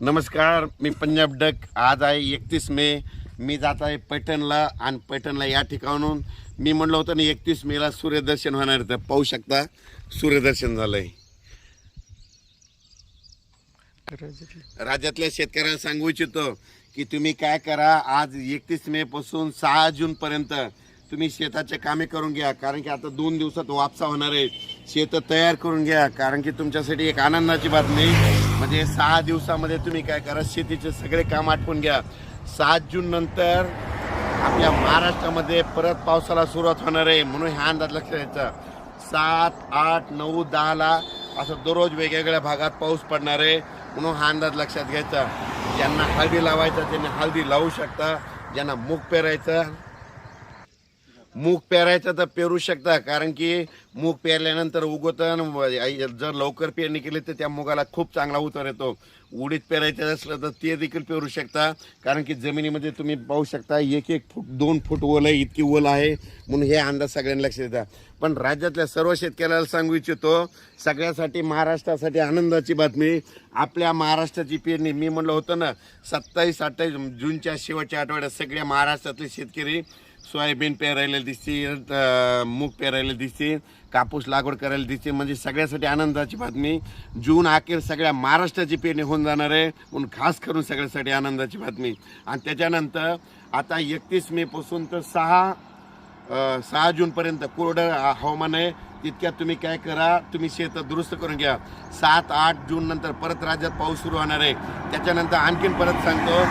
नमस्कार, मी पंजाब डक. आज आहे 31 मे. मी जात आहे पैठणला आणि पैठणला या ठिकाणून मी म्हणलं होतं ना 31 मेला सूर्यदर्शन होणार आहे. तर पाहू शकता सूर्यदर्शन झालंय. राज्यातल्या शेतकऱ्यांना सांगू इच्छितो की तुम्ही काय करा, आज 31 मे पासून 6 जून पर्यंत तुम्ही शेताचे कामे करून घ्या. कारण की आता 2 दिवसात वापसा होणार आहे. शेत तयार करून घ्या, कारण की तुमच्यासाठी एक आनंदाची बातमी म्हणजे 6 दिवसामध्ये तुम्ही काय करा, शेतीचे सगळे काम आटपून घ्या. 7 जून नंतर आपल्या महाराष्ट्रामध्ये परत पावसाला सुरुवात होणार आहे. म्हणून हा अंदाज लक्षात घ्यायचा. 7, 8, 9, 10ला असं दररोज वेगवेगळ्या भागात पाऊस पडणार आहे. म्हणून हा अंदाज लक्षात घ्यायचा. ज्यांना हळदी लावायचा त्यांनी हळदी लावू शकता. ज्यांना मूग पेरायचं तर पेरू शकता, कारण की मूग पेरल्यानंतर उगवतं. जर लवकर पेरणी केली तर त्या मुगाला खूप चांगला उतार येतो. उडीद पेरायचं असलं तर ते देखील पेरू शकता, कारण की जमिनीमध्ये तुम्ही पाहू शकता 1-1 फूट 2 फूट ओल आहे, इतकी ओल आहे. म्हणून हे अंदाज सगळ्यांना लक्षात येतात. पण राज्यातल्या सर्व शेतकऱ्याला सांगू इच्छितो, सगळ्यासाठी महाराष्ट्रासाठी आनंदाची बातमी. आपल्या महाराष्ट्राची पेरणी मी म्हणलं होतं ना 27-28 जूनच्या शेवटच्या आठवड्यात सगळ्या महाराष्ट्रातले शेतकरी सोयाबीन पेरायला दिसते, मूग पेरायला दिसते, कापूस लागवड करायला दिसते. म्हणजे सगळ्यासाठी आनंदाची बातमी. जून अखेर सगळ्या महाराष्ट्राची पेरणी होऊन जाणार आहे. म्हणून खास करून सगळ्यासाठी आनंदाची बातमी. आणि त्याच्यानंतर आता 31 मे पासून तर 6 जूनपर्यंत कोरडं हवामान आहे. तितक्यात तुम्ही काय करा, तुम्ही शेत दुरुस्त करून घ्या. 7-8 जून नंतर परत राज्यात पाऊस सुरू होणार आहे. त्याच्यानंतर आणखीन परत सांगतो,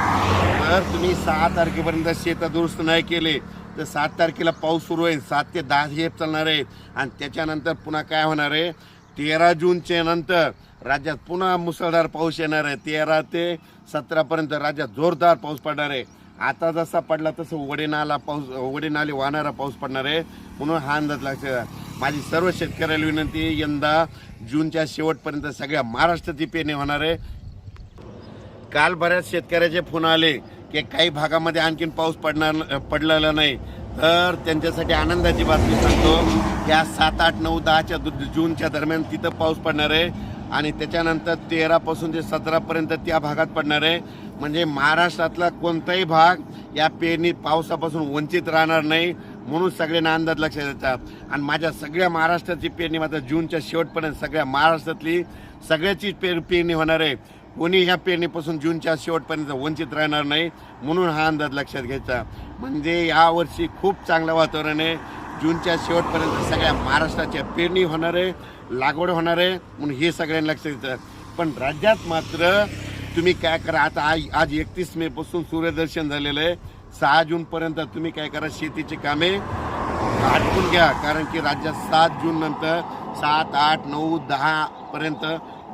तर तुम्ही 6 तारखेपर्यंत शेत दुरुस्त नाही केले तर 7 तारखेला पाऊस सुरू होईल. 7 ते 10 हे चालणार आहे. आणि त्याच्यानंतर पुन्हा काय होणार आहे, 13 जूनच्या नंतर राज्यात पुन्हा मुसळधार पाऊस येणार आहे. 13 ते 17पर्यंत राज्यात जोरदार पाऊस पडणार आहे. आता जसा पडला तसं वडे नाले वाहणारा पाऊस पडणार आहे. म्हणून हा अंदाज लक्षात. माझी सर्व शेतकऱ्याला विनंती, यंदा जूनच्या शेवटपर्यंत सगळ्या महाराष्ट्राची पेरणी होणार आहे. काल बऱ्याच शेतकऱ्याचे फोन आले की काही भागामध्ये आणखीन पाऊस पडलेला नाही. तर त्यांच्यासाठी आनंदाची बातमी सांगतो, या 7, 8, 9, 10च्या जूनच्या दरम्यान तिथं पाऊस पडणार आहे. आणि त्याच्यानंतर 13 पासून ते 17पर्यंत त्या भागात पडणार आहे. म्हणजे महाराष्ट्रातला कोणताही भाग या पेरणी पावसापासून वंचित राहणार नाही. म्हणून सगळ्यांना अंदाज लक्षात येतात. आणि माझ्या सगळ्या महाराष्ट्राची पेरणी मात्र जूनच्या शेवटपर्यंत सगळ्या महाराष्ट्रातली सगळ्याची पेरणी होणार आहे. कोणी ह्या पेरणीपासून जूनच्या शेवटपर्यंत वंचित राहणार नाही. म्हणून हा अंदाज लक्षात घ्यायचा. म्हणजे यावर्षी खूप चांगलं वातावरण आहे. जूनच्या शेवटपर्यंत सगळ्या महाराष्ट्राच्या पेरणी होणार आहे, लागवड होणार आहे. म्हणून हे सगळ्यांना लक्षात येतं. पण राज्यात मात्र तुम्ही काय करा, आता आज 31 मे पासून सूर्यदर्शन झालेलं आहे. 6 जूनपर्यंत तुम्ही काय करा, शेतीची कामे आटपून घ्या. कारण की राज्यात 7 जून नंतर 7, 8, 9, 10पर्यंत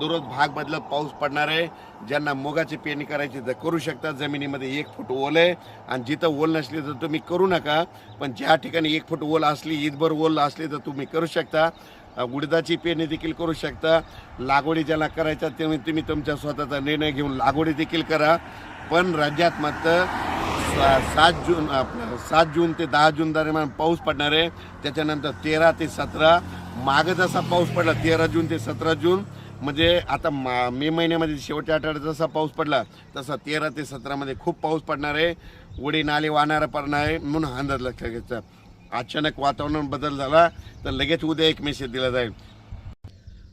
दररोज भाग बदलत पाऊस पडणार आहे. ज्यांना मुगाची पेरणी करायची तर करू शकता. जमिनीमध्ये 1 फूट ओल आहे. आणि जिथं ओल नसली तर तुम्ही करू नका. पण ज्या ठिकाणी 1 फूट ओल असली, ईदभर ओल असली तर तुम्ही करू शकता. उडदाची पेरणी देखील करू शकता. लागवडी ज्याला करायच्या तुम्ही तुमच्या स्वतःचा निर्णय घेऊन लागवडी देखील करा. पण राज्यात मात्र 7 जून ते 10 जून दरम्यान पाऊस पडणार आहे. त्याच्यानंतर 13 ते 17 मागं जसा पाऊस पडला 13 जून ते 17 जून, म्हणजे आता मे महिन्यामध्ये शेवटच्या आठवड्यात जसा पाऊस पडला तसा 13 ते 17मध्ये खूप पाऊस पडणार आहे. वडी नाले वाहणारा पडणार आहे. म्हणून अंदाज लक्षात घ्यायचा. अचानक वातावरण बदल झाला तर लगेच उद्या एक मेसेज दिला जाईल.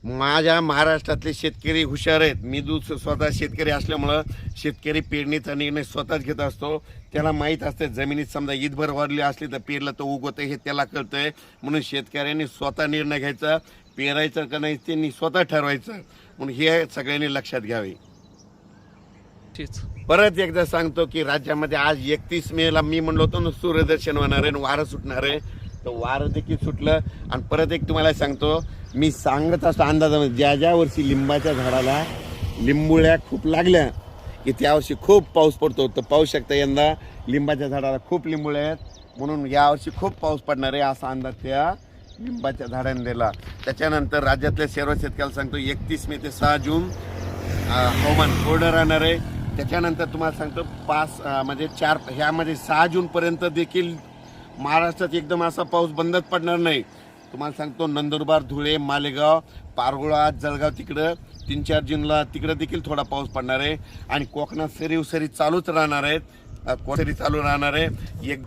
माझ्या महाराष्ट्रातले शेतकरी हुशार आहेत. मी स्वतः शेतकरी असल्यामुळं शेतकरी पेरणीचा निर्णय स्वतःच घेत असतो. त्याला माहीत असते जमिनीत समजा ईदभर वाढली असली तर पेरलं तर उगवतं हे त्याला कळतंय. म्हणून शेतकऱ्यांनी स्वतः निर्णय घ्यायचा. पेरायचं का नाही त्यांनी स्वतः ठरवायचं. म्हणून हे सगळ्यांनी लक्षात घ्यावे. परत एकदा सांगतो की राज्यामध्ये आज 31 मेला मी म्हणलो होतो ना सूर्यदर्शन होणार आहे, वारं सुटणार आहे. तर वारं देखील सुटलं. आणि परत एक तुम्हाला सांगतो, मी सांगत असतो अंदाजामध्ये, ज्या वर्षी लिंबाच्या झाडाला लिंबुळ्या खूप लागल्या की त्या वर्षी खूप पाऊस पडतो. तर पाहू शकता यंदा लिंबाच्या झाडाला खूप लिंबुळ्या आहेत. म्हणून यावर्षी खूप पाऊस पडणार आहे असा अंदाज त्या लिंबाच्या झाडाने दिला. त्याच्यानंतर राज्यातल्या सर्व शेतकऱ्याला सांगतो 31 मे ते 6 जून हवामान कोरडं राहणार आहे. त्याच्यानंतर तुम्हाला सांगतो 4 ह्यामध्ये 6 जूनपर्यंत देखील महाराष्ट्रात एकदम असा पाऊस बंदच पडणार नाही. तुम्हाला सांगतो नंदुरबार, धुळे, मालेगाव, पारगोळा, जळगाव तिकडं 3-4 जूनला तिकडे देखील थोडा पाऊस पडणार आहे आणि कोकणात सरी चालूच राहणार आहेत. सरी चालू राहणार आहे. एक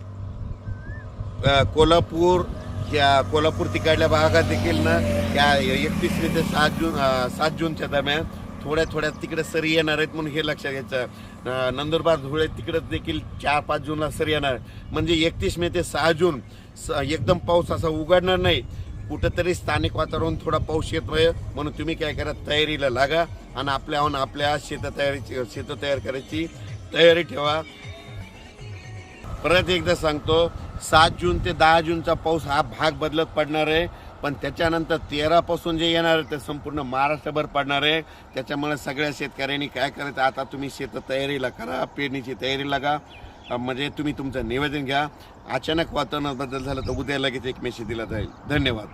कोल्हापूर तिकडल्या भागात देखील ना या 31 ते 7 जूनच्या दरम्यान थोड्या तिकडे सरी येणार आहेत म्हणून हे लक्षात घ्यायचं. नंदुरबार धुळे तिकडे देखील 4-5 जूनला सरी येणार. म्हणजे 31 मे ते 6 जून एकदम पाऊस असा उघडणार नाही. कुठंतरी स्थानिक वातावरण थोडा पाऊस येतोय म्हणून तुम्ही काय करा, तयारीला लागा आणि आपल्या शेत तयार करायची तयारी ठेवा. परत एकदा सांगतो, 7 जून ते 10 जूनचा पाऊस हा भाग बदलत पडणार आहे. पण त्याच्यानंतर 13 पासून जे येणार आहे ते संपूर्ण महाराष्ट्रभर पडणार आहे. त्याच्यामुळे सगळ्या शेतकऱ्यांनी काय करायचं, आता तुम्ही शेत तयारीला करा, पेरणीची तयारी लागा. म्हणजे तुम्ही तुमचं निवेदन घ्या. अचानक वातावरणात बदल झाला तर उद्या लगेच एक मेसेज दिला जाईल. धन्यवाद.